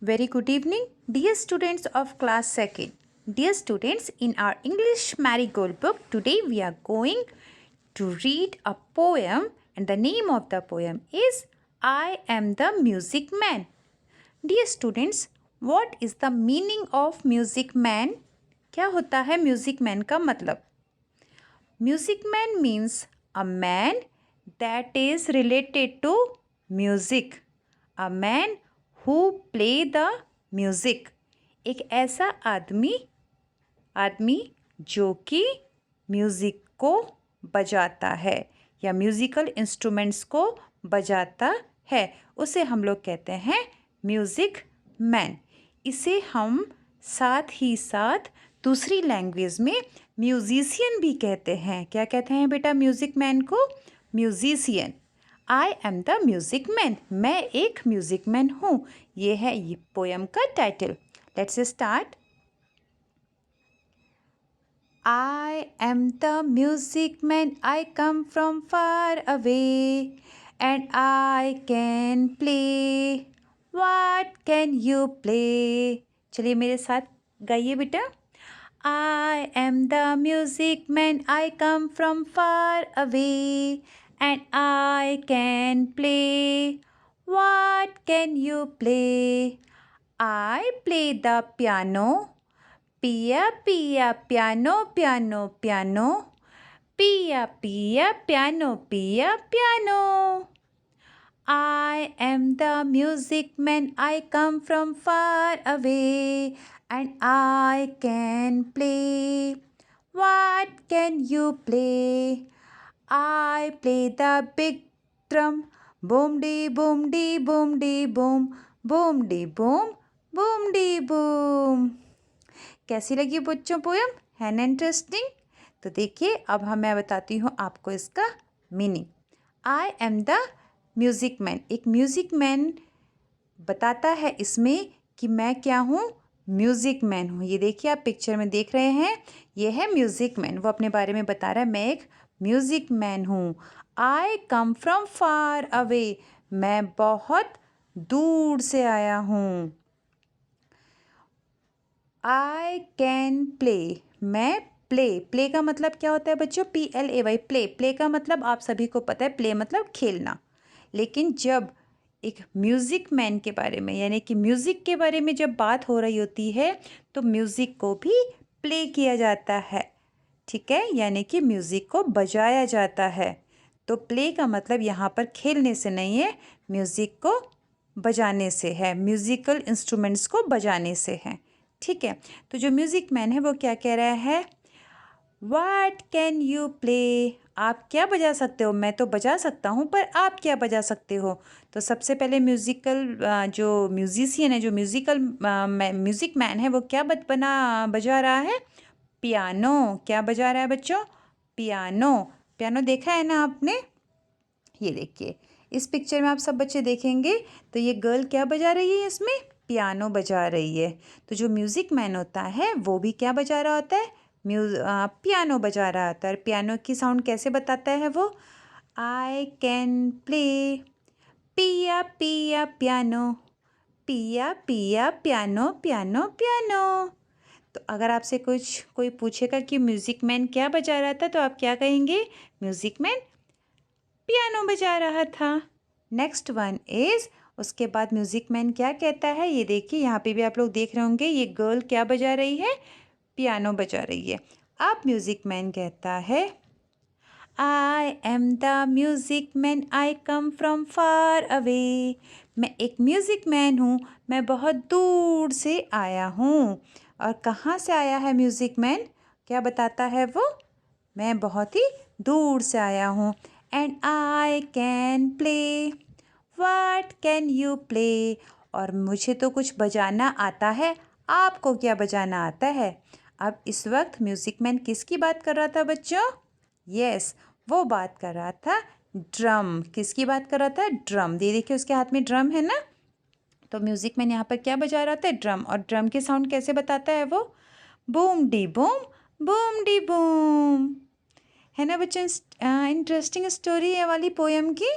Very good evening, dear students of class 2nd. Dear students, in our English Marigold book, today we are going to read a poem, and the name of the poem is I Am the Music Man. Dear students, what is the meaning of music man? क्या होता है music man का मतलब? Music man means a man that is related to music. A man who play the music. एक ऐसा आदमी जो कि म्यूज़िक को बजाता है या म्यूज़िकल इंस्ट्रूमेंट्स को बजाता है, उसे हम लोग कहते हैं म्यूज़िक मैन। इसे हम साथ ही साथ दूसरी लैंग्वेज में म्यूजिशियन भी कहते हैं। क्या कहते हैं बेटा म्यूज़िक मैन को? Musician. I am the music man, मैं एक म्यूज़िक मैन हूँ। ये है ये पोएम का title. Let's start. I am the music man, I come from far away, and I can play. What can you play? चलिए मेरे साथ गाइए बेटा। I am the music man, I come from far away, and I can play. What can you play? I play the piano. Pia, pia, piano, piano, piano. Pia, pia, piano, pia, piano. I am the music man, I come from far away, and I can play. What can you play? I play the big drum. Boom dee boom dee boom dee boom. Boom dee boom, boom dee boom. कैसी लगी बच्चों poem? है ना interesting? तो देखिए अब मैं बताती हूँ आपको इसका meaning. I am the music man, एक म्यूज़िक मैन बताता है इसमें कि मैं क्या हूँ? म्यूज़िक मैन हूँ। ये देखिए आप पिक्चर में देख रहे हैं, ये है म्यूज़िक मैन। वो अपने बारे में बता रहा है, मैं एक म्यूज़िक मैन हूँ। आई कम फ्रॉम फार अवे, मैं बहुत दूर से आया हूँ। आई कैन प्ले, मैं प्ले का मतलब क्या होता है बच्चों? PLAY, प्ले का मतलब आप सभी को पता है, प्ले मतलब खेलना। लेकिन जब एक म्यूज़िक मैन के बारे में यानी कि म्यूज़िक के बारे में जब बात हो रही होती है तो म्यूज़िक को भी प्ले किया जाता है, ठीक है, यानी कि म्यूज़िक को बजाया जाता है। तो प्ले का मतलब यहाँ पर खेलने से नहीं है, म्यूज़िक को बजाने से है, म्यूज़िकल इंस्ट्रूमेंट्स को बजाने से है, ठीक है। तो जो म्यूज़िक मैन है वो क्या कह रहा है? वाट कैन यू प्ले, आप क्या बजा सकते हो? मैं तो बजा सकता हूँ, पर आप क्या बजा सकते हो? तो सबसे पहले जो म्यूजिशियन है, जो म्यूज़िक मैन है, वो क्या बजा रहा है? पियानो। क्या बजा रहा है बच्चों? पियानो। पियानो देखा है ना आपने? ये देखिए इस पिक्चर में आप सब बच्चे देखेंगे तो ये गर्ल क्या बजा रही है? इसमें पियानो बजा रही है। तो जो म्यूज़िक मैन होता है वो भी क्या बजा रहा होता है? पियानो बजा रहा होता है। पियानो की साउंड कैसे बताता है वो? आई कैन प्ले पिया पिया पियानो, पिया पिया पियानो, पियानो पियानो। तो अगर आपसे कोई पूछेगा कि म्यूज़िक मैन क्या बजा रहा था तो आप क्या कहेंगे? म्यूज़िक मैन पियानो बजा रहा था। नेक्स्ट वन इज़, उसके बाद म्यूज़िक मैन क्या कहता है? ये देखिए यहाँ पे भी आप लोग देख रहे होंगे, ये गर्ल क्या बजा रही है? पियानो बजा रही है। अब म्यूज़िक मैन कहता है, I am the music man, I come from far away. मैं एक म्यूज़िक मैन हूँ, मैं बहुत दूर से आया हूँ। और कहाँ से आया है म्यूज़िक मैन? क्या बताता है वो? मैं बहुत ही दूर से आया हूँ। And I can play, what can you play, और मुझे तो कुछ बजाना आता है, आपको क्या बजाना आता है? अब इस वक्त म्यूज़िक मैन किसकी बात कर रहा था बच्चों? यस, वो बात कर रहा था ड्रम। किसकी बात कर रहा था? ड्रम। ये देखिए उसके हाथ में ड्रम है ना। तो म्यूज़िक मैन यहाँ पर क्या बजा रहा था? ड्रम। और ड्रम की साउंड कैसे बताता है वो? Boom D boom, boom D boom. है ना बच्चों इंटरेस्टिंग स्टोरी है वाली पोएम की।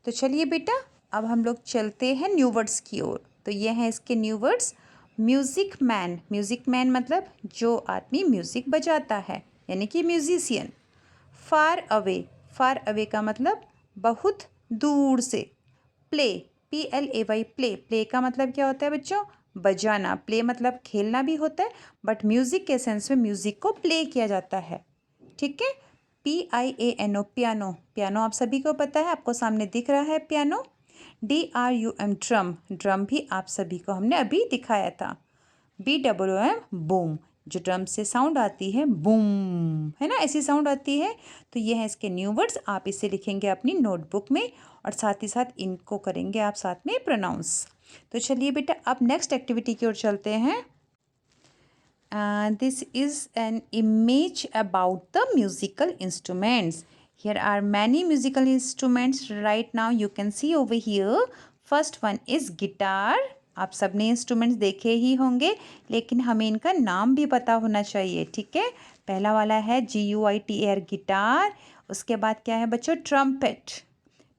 तो चलिए बेटा अब हम लोग चलते हैं न्यू वर्ड्स की ओर। तो ये हैं इसके new words. Music man, music man मतलब जो आदमी म्यूज़िक बजाता है, यानी कि म्यूजिशियन। फार अवे का मतलब बहुत दूर से। प्ले, PLAY, प्ले, प्ले का मतलब क्या होता है बच्चों? बजाना। प्ले मतलब खेलना भी होता है, बट म्यूज़िक के सेंस में म्यूज़िक को प्ले किया जाता है। ठीक है। PIANO, पियानो, पियानो आप सभी को पता है, आपको सामने दिख रहा है पियानो। DRUM, ड्रम, ड्रम भी आप सभी को हमने अभी दिखाया था। BWOM, बूम, जो ड्रम से साउंड आती है बूम, है ना, ऐसी साउंड आती है। तो ये है इसके न्यू वर्ड्स। आप इसे लिखेंगे अपनी नोटबुक में और साथ ही साथ इनको करेंगे आप साथ में प्रोनाउंस। तो चलिए बेटा अब नेक्स्ट एक्टिविटी की ओर चलते हैं। This is an image about the musical instruments. Here are many musical instruments. Right now you can see over here. First one is guitar. आप सबने इंस्ट्रूमेंट्स देखे ही होंगे, लेकिन हमें इनका नाम भी पता होना चाहिए। ठीक है। पहला वाला है GUITAR, गिटार। उसके बाद क्या है बच्चों? Trumpet,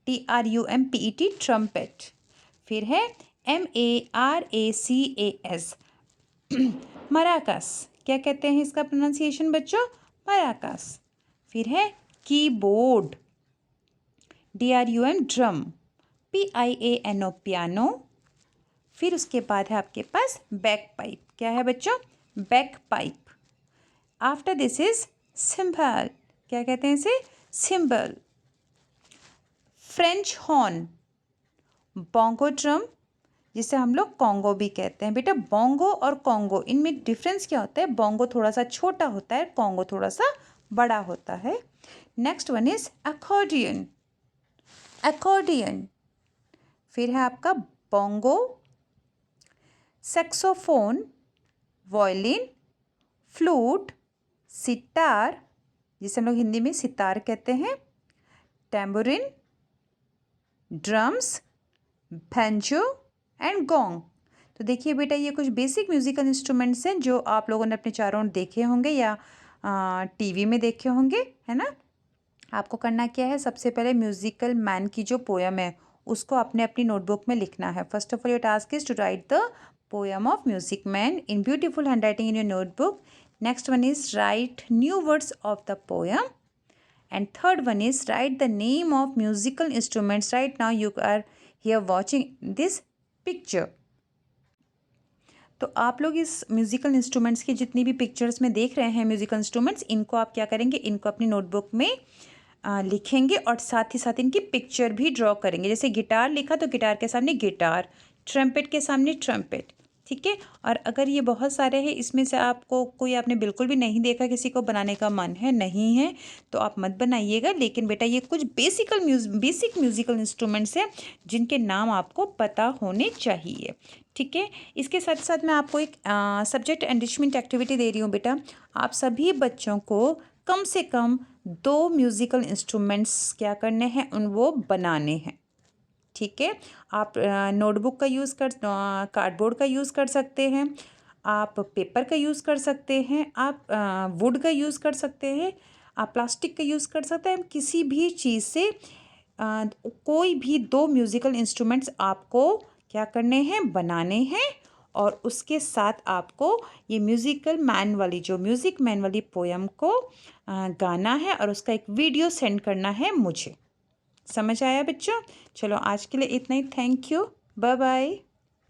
TRUMPET, trumpet. फिर है MARACAS, मराकस। क्या कहते हैं इसका प्रोनाउंसिएशन बच्चों? मराकस। फिर है keyboard, DRUM, drum, PIANO, piano. फिर उसके बाद है आपके पास बैक पाइप। क्या है बच्चों? Back pipe. After this is symbol. क्या कहते हैं इसे? Symbol. French horn, bongo drum, जिसे हम लोग कॉन्गो भी कहते हैं। बेटा बोंगो और कॉन्गो, इनमें डिफरेंस क्या होता है? बोंगो थोड़ा सा छोटा होता है, कॉन्गो थोड़ा सा बड़ा होता है। Next one is accordion, accordion. फिर है आपका bongo, saxophone, violin, flute, sitar, जिसे हम लोग हिंदी में सितार कहते हैं, tambourine, drums, banjo and gong. तो देखिए बेटा ये कुछ बेसिक म्यूज़िकल इंस्ट्रूमेंट्स हैं जो आप लोगों ने अपने चारों ओर देखे होंगे या टीवी में देखे होंगे, है ना। आपको करना क्या है? सबसे पहले म्यूज़िकल मैन की जो पोयम है उसको आपने अपनी नोटबुक में लिखना है। First of all your task is to write the poem of music man in beautiful handwriting in your notebook. Next one is write new words of the poem and third one is write the name of musical instruments. Right now you are here watching this picture. तो आप लोग इस musical instruments की जितनी भी pictures में देख रहे हैं म्यूज़िकल इंस्ट्रूमेंट्स, इनको आप क्या करेंगे? इनको अपनी नोटबुक में लिखेंगे और साथ ही साथ इनकी पिक्चर भी ड्रॉ करेंगे। जैसे गिटार लिखा तो गिटार के सामने गिटार, ट्रम्पेट के सामने ट्रम्पेट। ठीक है। और अगर ये बहुत सारे हैं, इसमें से आपको कोई आपने बिल्कुल भी नहीं देखा, किसी को बनाने का मन है नहीं है तो आप मत बनाइएगा। लेकिन बेटा ये कुछ बेसिक म्यूज़िकल इंस्ट्रूमेंट्स हैं जिनके नाम आपको पता होने चाहिए। ठीक है। इसके साथ साथ मैं आपको एक सब्जेक्ट एनरिचमेंट एक्टिविटी दे रही हूँ बेटा। आप सभी बच्चों को कम से कम 2 म्यूज़िकल इंस्ट्रूमेंट्स क्या करने हैं? वो बनाने हैं। ठीक है। आप नोटबुक का यूज़ कर, कार्डबोर्ड का यूज़ कर सकते हैं, आप पेपर का यूज़ कर सकते हैं, आप वुड का यूज़ कर सकते हैं, आप प्लास्टिक का यूज़ कर सकते हैं। किसी भी चीज़ से कोई भी 2 म्यूज़िकल इंस्ट्रूमेंट्स आपको क्या करने हैं? बनाने हैं। और उसके साथ आपको ये म्यूज़िक मैन वाली पोयम को गाना है और उसका एक वीडियो सेंड करना है मुझे। समझ आया बच्चों? चलो आज के लिए इतना ही। Thank you, bye bye.